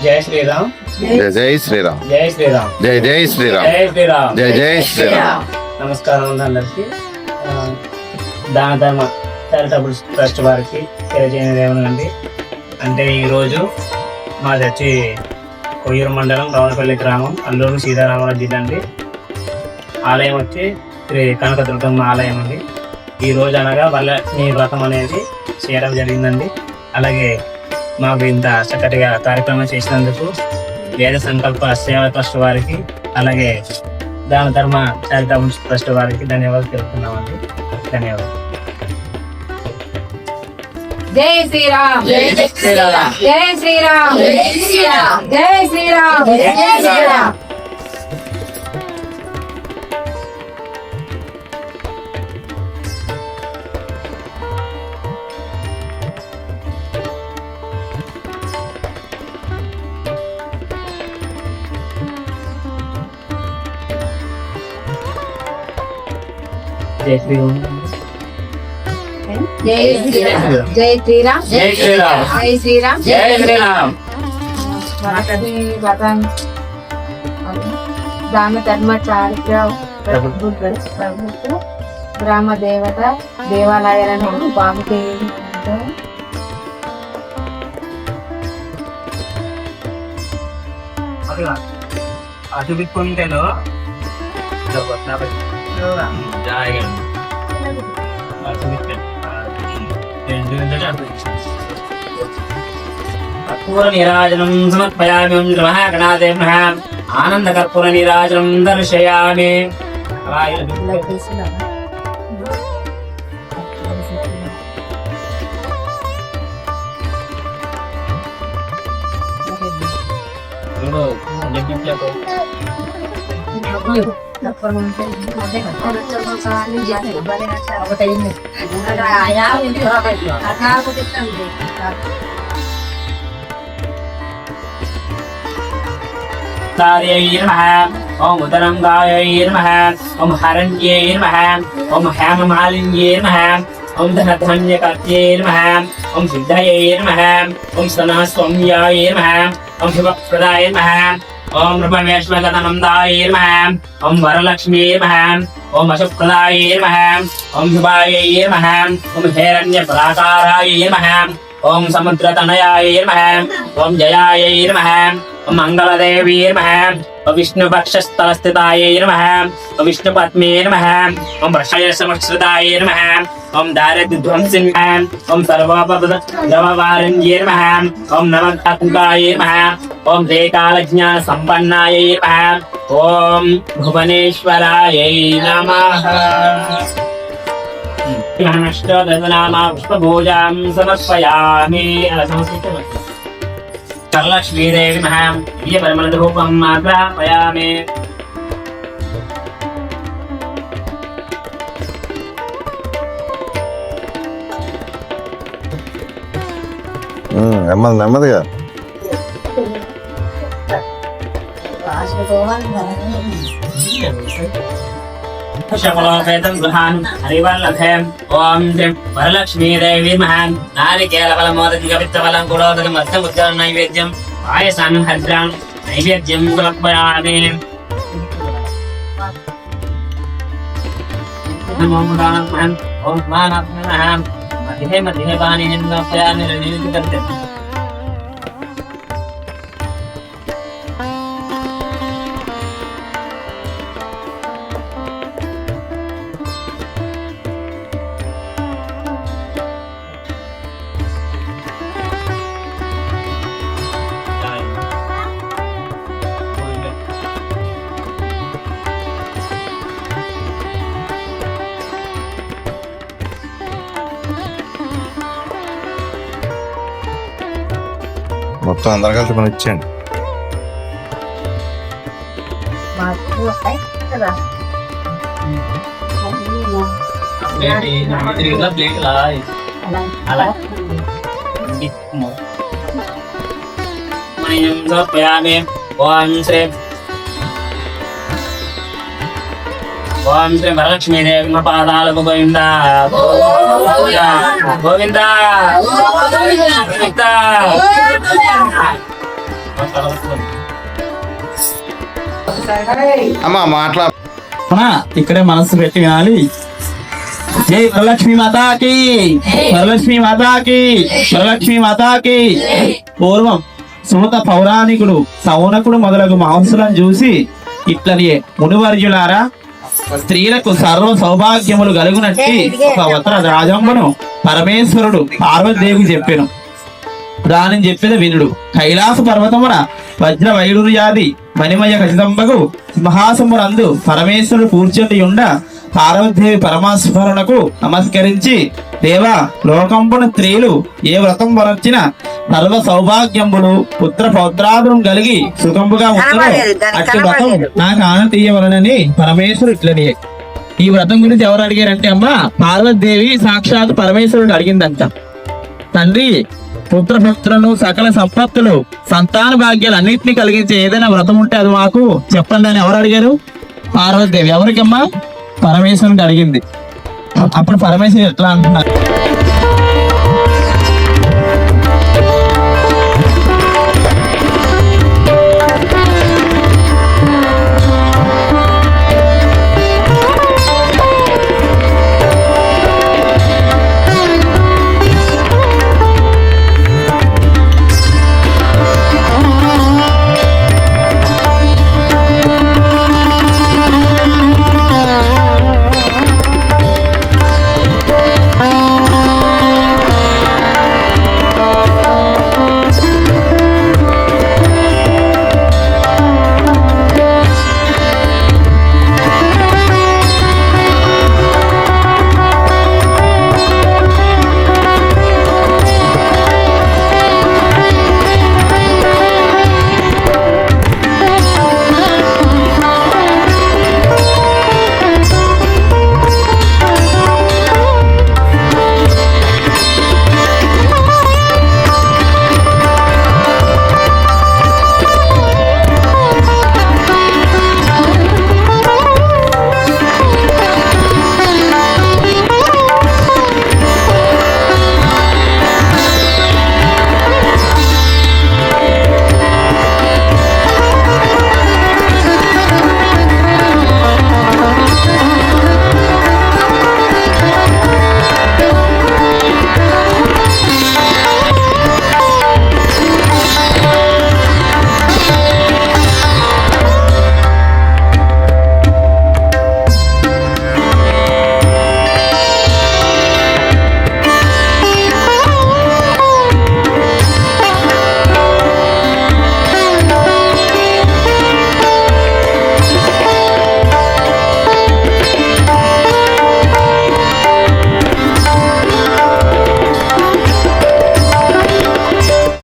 జై శ్రీరామ్. జై జై శ్రీరామ్. జై శ్రీరామ్. జై జై శ్రీరామ్. జై శ్రీరామ్. జై జై శ్రీరామ్. నమస్కారం అందరికీ. దాన ధర్మ చారిటబుల్ ట్రస్ట్ వారికి తెలియజేయనిది ఏమనండి అంటే ఈరోజు మాది వచ్చి కొయ్యూరు మండలం రవణపల్లి గ్రామం, అల్లూరు సీతారామరాజు జిల్లా అండి. ఆలయం వచ్చి శ్రీ కనకదుర్గమ్మ ఆలయం అండి. ఈరోజు అనగా వరలక్ష్మి వ్రతం అనేది చేయడం జరిగిందండి. అలాగే మాకు ఇంత చక్కటిగా కార్యక్రమం చేసినందుకు వేద సంకల్ప సేవా ట్రస్ట్ వారికి, అలాగే దాన ధర్మ చారిటబుల్ ట్రస్ట్ వారికి ధన్యవాదాలు తెలుపుతున్నామండి. ధన్యవాదాలు. జై శ్రీరామ్. జై శ్రీరామ్. జై శ్రీరామ్. జై శ్రీరామ్. జై శ్రీరామ్. జై శ్రీరామ్. జై శ్రీరామ్. జై శ్రీరామ్. జై శ్రీరామ్. జై శ్రీరామ్. జై శ్రీరామ్. జై శ్రీరామ్. దాన ధర్మ చారిత్ర ప్రభుత్వ గ్రామ దేవత దేవాలయాలను బాగు చేయడం అటు దిక్కుంటేలో కర్పూర నీరాజనం సమర్పయామి. మహాగణాదే ఆనంద కర్పూర నీరాజనం దర్శయామి. ఓం ఉదరంగాయ నమః. ఓం హరణ్యే నమః. ఓం హేమమాలిన్యే నమః. ఓం ధనధాన్యకర్త్యే నమః. ఓం సిద్ధయే నమః. ఓం సనాస్వామ్యాయ నమః. ఓం శుభప్రదాయ నమః. ఓం రూపమేశ్వరనందాయ నమః. ఓం వరలక్ష్మీ నమః. ఓం అశుప్రదాయ నమః. ఓం శుభాయ నమః. ఓం హిరణ్యపరాకారాయ నమః. ఓం సముద్రతనయాయ నమః. ఓం జయాయ నమః. ఓం మంగళదేవీ నమః. ఓం విష్ణుపక్షస్థలస్థితాయ నమః. ఓం విష్ణుపత్మే నమః. ఓం వృషయసమశ్రితాయ నమః. ఓం దారిద్ర్యధ్వంసిన్యే నమః. ఓం సర్వోపద్రవవారిణ్యే నమః. ఓం నవగ్రహాయ నమః. ఓం శ్రీకాలజ్ఞాన సంపన్నాయ నమః. ఓం భువనేశ్వరాయ నమః. అష్టదశనామ పుష్పభూజాం సమర్పయామి. వరలక్ష్మీదేవి నమః. దివ్యపరిమళధూపం ఆగ్రాపయామి. నెమ్మది నెమ్మదిగా. శమలోపేతం గృహాన్ హరివల్లభేం. ఓం శ్రీ వరలక్ష్మీదేవి నమః. నారికేళఫలం మోదక విత్తఫలం కుడోదకం మధ్యముద్ర నైవేద్యం పాయసాన్ హద్రాం నైవేద్యం సమర్పయామి. ఓం స్నానాత్మనః. మధ్యే మధ్యే పానీయం సమర్పయామి. నిర్వికల్పితం. మొత్తం అందరు కలిసి మనం ఇచ్చేయండి. సమర్పయామి. ఓం శ్రీ ఓం శ్రీ వరలక్ష్మీదేవి పాదాలకు గోవింద గోవింద గోవింద. అమ్మా మాట్లా అమ్మా ఇక్కడే మనసు పెట్టి వినాలి. జై వరలక్ష్మి మాతాకి, వరలక్ష్మి మాతాకి, వరలక్ష్మి మాతాకి. పూర్వం సుమత పౌరాణికుడు సౌనకుడు మొదలగు మహర్షులను చూసి ఇట్లనే మునివర్యులారా, స్త్రీలకు సర్వ సౌభాగ్యములు కలుగునట్టి ఒక వస్త్ర రాజంబను పరమేశ్వరుడు పార్వతీదేవికి చెప్పాను. దానిని చెప్పిన వినుడు. కైలాస పర్వతమున వజ్ర వైడూర్యాది మణిమయ ఖచ్చితంబగు సింహాసమునందు పరమేశ్వరుడు కూర్చొని ఉండ పార్వతీదేవి పరమేశ్వరునకు నమస్కరించి, దేవా, లోకంపున స్త్రీలు ఏ వ్రతం వరచిన సర్వ సౌభాగ్యములు పుత్ర పౌత్రాదులు కలిగి సుఖంబుగా ఉంటారో అట్టి వ్రతం నాకు ఆన తీయవలనని పరమేశ్వరుడు ఇట్లనే. ఈ వ్రతం గురించి ఎవరు అడిగారంటే అమ్మ పార్వతీదేవి సాక్షాత్ పరమేశ్వరుడు అడిగిందంట. తండ్రి, పుత్రపుత్రులను సకల సంపత్తులు సంతాన భాగ్యాలు అన్నింటినీ కలిగించే ఏదైనా వ్రతం ఉంటే అది మాకు చెప్పండి అని ఎవరు అడిగారు? పార్వతీదేవి. ఎవరికమ్మా? పరమేశ్వరుడికి అడిగింది. అప్పుడు పరమేశ్వరుడు ఎట్లా అంటున్నారు?